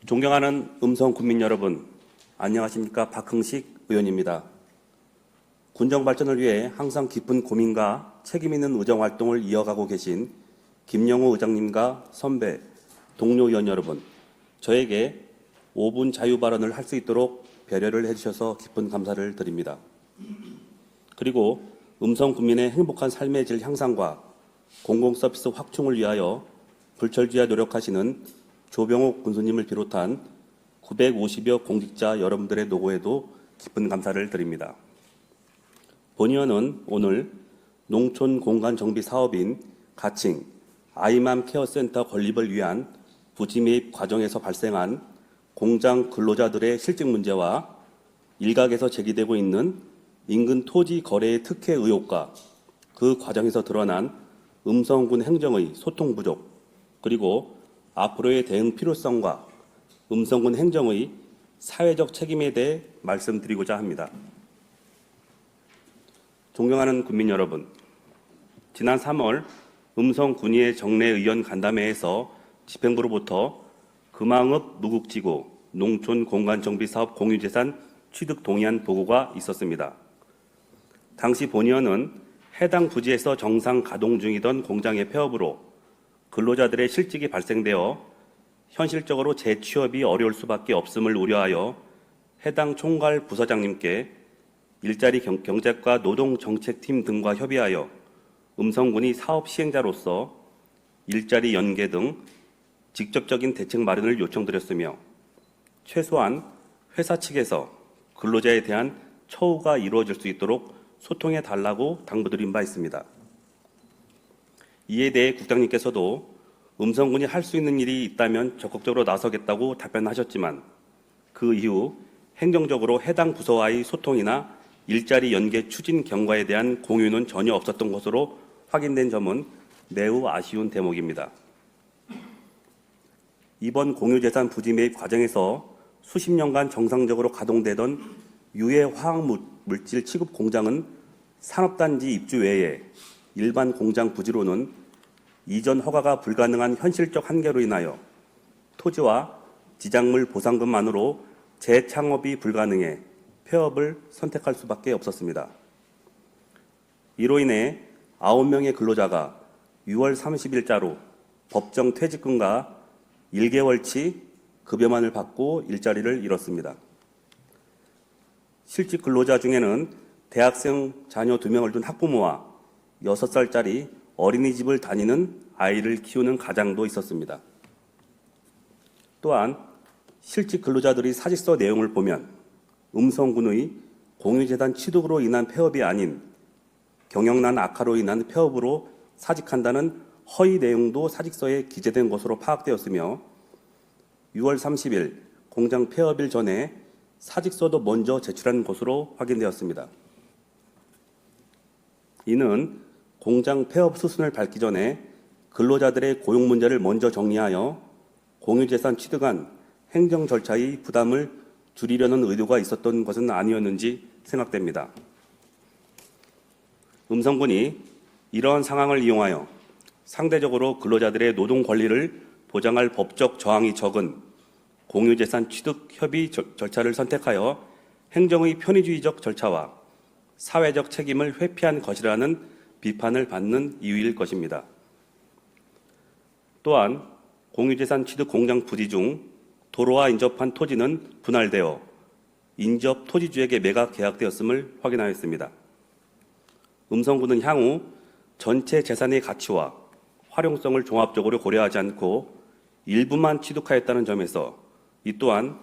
존경하는 음성 국민 여러분, 안녕하십니까? 박흥식 의원입니다. 군정 발전을 위해 항상 깊은 고민과 책임 있는 의정 활동을 이어가고 계신 김영호 의장님과 선배, 동료 의원 여러분, 저에게 5분 자유 발언을 할 수 있도록 배려를 해주셔서 깊은 감사를 드립니다. 그리고 음성 국민의 행복한 삶의 질 향상과 공공서비스 확충을 위하여 불철주야 노력하시는 조병옥 군수님을 비롯한 950여 공직자 여러분들의 노고에도 깊은 감사를 드립니다. 본의원은 오늘 농촌 공간 정비 사업인 가칭 아이맘 케어센터 건립을 위한 부지 매입 과정에서 발생한 공장 근로자들의 실직 문제와 일각에서 제기되고 있는 인근 토지 거래의 특혜 의혹과 그 과정에서 드러난 음성군 행정의 소통 부족, 그리고 앞으로의 대응 필요성과 음성군 행정의 사회적 책임에 대해 말씀드리고자 합니다. 존경하는 국민 여러분, 지난 3월 음성군의회 정례의원 간담회에서 집행부로부터 금왕읍 무국지구 농촌 공간정비사업 공유재산 취득 동의안 보고가 있었습니다. 당시 본의원은 해당 부지에서 정상 가동 중이던 공장의 폐업으로 근로자들의 실직이 발생되어 현실적으로 재취업이 어려울 수밖에 없음을 우려하여 해당 총괄 부서장님께 일자리 경제과 노동정책팀 등과 협의하여 음성군이 사업 시행자로서 일자리 연계 등 직접적인 대책 마련을 요청드렸으며 최소한 회사 측에서 근로자에 대한 처우가 이루어질 수 있도록 소통해 달라고 당부드린 바 있습니다. 이에 대해 국장님께서도 음성군이 할 수 있는 일이 있다면 적극적으로 나서겠다고 답변하셨지만 그 이후 행정적으로 해당 부서와의 소통이나 일자리 연계 추진 경과에 대한 공유는 전혀 없었던 것으로 확인된 점은 매우 아쉬운 대목입니다. 이번 공유재산 부지 매입 과정에서 수십 년간 정상적으로 가동되던 유해 화학물질 취급 공장은 산업단지 입주 외에 일반 공장 부지로는 이전 허가가 불가능한 현실적 한계로 인하여 토지와 지작물 보상금만으로 재창업이 불가능해 폐업을 선택할 수밖에 없었습니다. 이로 인해 9명의 근로자가 6월 30일자로 법정 퇴직금과 1개월치 급여만을 받고 일자리를 잃었습니다. 실직 근로자 중에는 대학생 자녀 2명을 둔 학부모와 6살짜리 어린이집을 다니는 아이를 키우는 가장도 있었습니다. 또한 실직 근로자들의 사직서 내용을 보면 음성군의 공유재산 취득으로 인한 폐업이 아닌 경영난 악화로 인한 폐업으로 사직한다는 허위 내용도 사직서에 기재된 것으로 파악되었으며 6월 30일 공장 폐업일 전에 사직서도 먼저 제출한 것으로 확인되었습니다. 이는 공장 폐업 수순을 밟기 전에 근로자들의 고용 문제를 먼저 정리하여 공유재산 취득안 행정 절차의 부담을 줄이려는 의도가 있었던 것은 아니었는지 생각됩니다. 음성군이 이러한 상황을 이용하여 상대적으로 근로자들의 노동 권리를 보장할 법적 저항이 적은 공유재산 취득 협의 절차를 선택하여 행정의 편의주의적 절차와 사회적 책임을 회피한 것이라는 비판을 받는 이유일 것입니다. 또한 공유재산 취득 공장 부지 중 도로와 인접한 토지는 분할되어 인접 토지주에게 매각 계약되었음을 확인하였습니다. 음성군은 향후 전체 재산의 가치와 활용성을 종합적으로 고려하지 않고 일부만 취득하였다는 점에서 이 또한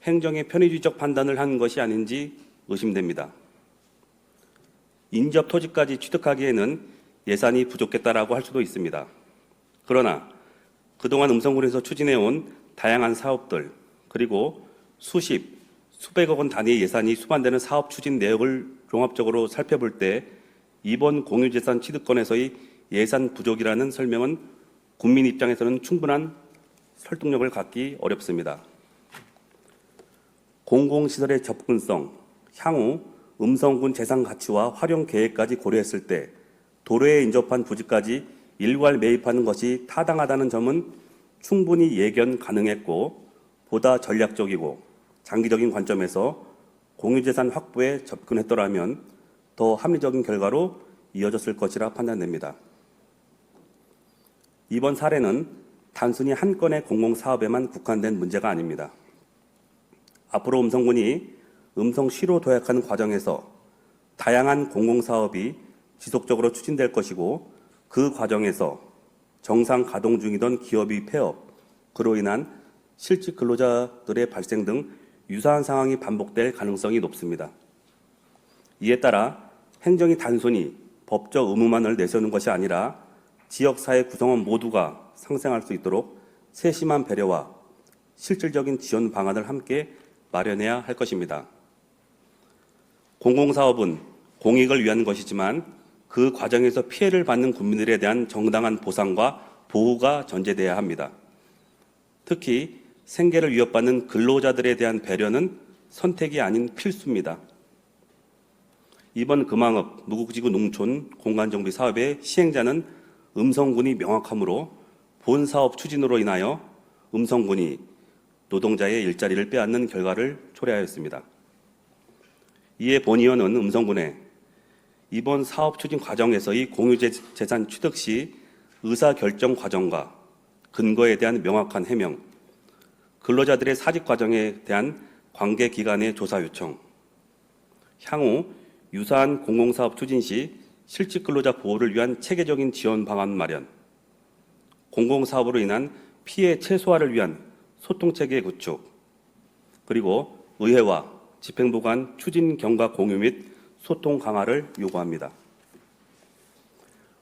행정의 편의주의적 판단을 한 것이 아닌지 의심됩니다. 인접 토지까지 취득하기에는 예산이 부족했다라고 할 수도 있습니다. 그러나 그동안 음성군에서 추진해온 다양한 사업들, 그리고 수백억 원 단위의 예산이 수반되는 사업 추진 내역을 종합적으로 살펴볼 때 이번 공유재산 취득권에서의 예산 부족이라는 설명은 국민 입장에서는 충분한 설득력을 갖기 어렵습니다. 공공시설의 접근성, 향후 음성군 재산 가치와 활용 계획까지 고려했을 때 도로에 인접한 부지까지 일괄 매입하는 것이 타당하다는 점은 충분히 예견 가능했고 보다 전략적이고 장기적인 관점에서 공유재산 확보에 접근했더라면 더 합리적인 결과로 이어졌을 것이라 판단됩니다. 이번 사례는 단순히 한 건의 공공사업에만 국한된 문제가 아닙니다. 앞으로 음성군이 음성시로 도약하는 과정에서 다양한 공공사업이 지속적으로 추진될 것이고 그 과정에서 정상 가동 중이던 기업이 폐업, 그로 인한 실직 근로자들의 발생 등 유사한 상황이 반복될 가능성이 높습니다. 이에 따라 행정이 단순히 법적 의무만을 내세우는 것이 아니라 지역사회 구성원 모두가 상생할 수 있도록 세심한 배려와 실질적인 지원 방안을 함께 마련해야 할 것입니다. 공공사업은 공익을 위한 것이지만 그 과정에서 피해를 받는 국민들에 대한 정당한 보상과 보호가 전제돼야 합니다. 특히 생계를 위협받는 근로자들에 대한 배려는 선택이 아닌 필수입니다. 이번 금왕읍 무국지구 농촌 공간정비 사업의 시행자는 음성군이 명확하므로 본 사업 추진으로 인하여 음성군이 노동자의 일자리를 빼앗는 결과를 초래하였습니다. 이에 본 의원은 음성군에 이번 사업 추진 과정에서의 공유재산 취득 시 의사결정 과정과 근거에 대한 명확한 해명, 근로자들의 사직 과정에 대한 관계기관의 조사 요청, 향후 유사한 공공사업 추진 시 실직 근로자 보호를 위한 체계적인 지원 방안 마련, 공공사업으로 인한 피해 최소화를 위한 소통체계 구축, 그리고 의회와 집행부 간 추진 경과 공유 및 소통 강화를 요구합니다.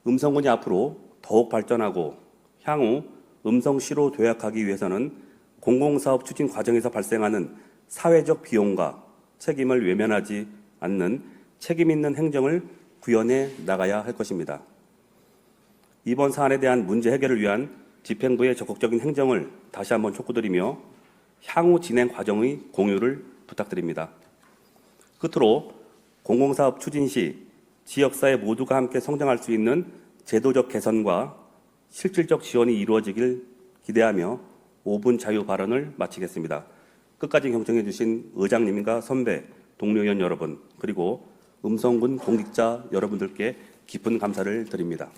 음성군이 앞으로 더욱 발전하고 향후 음성시로 도약하기 위해서는 공공사업 추진 과정에서 발생하는 사회적 비용과 책임을 외면하지 않는 책임 있는 행정을 구현해 나가야 할 것입니다. 이번 사안에 대한 문제 해결을 위한 집행부의 적극적인 행정을 다시 한번 촉구드리며 향후 진행 과정의 공유를 부탁드립니다. 끝으로 공공사업 추진 시 지역사회 모두가 함께 성장할 수 있는 제도적 개선과 실질적 지원이 이루어지길 기대하며 5분 자유 발언을 마치겠습니다. 끝까지 경청해 주신 의장님과 선배, 동료 의원 여러분, 그리고 음성군 공직자 여러분들께 깊은 감사를 드립니다.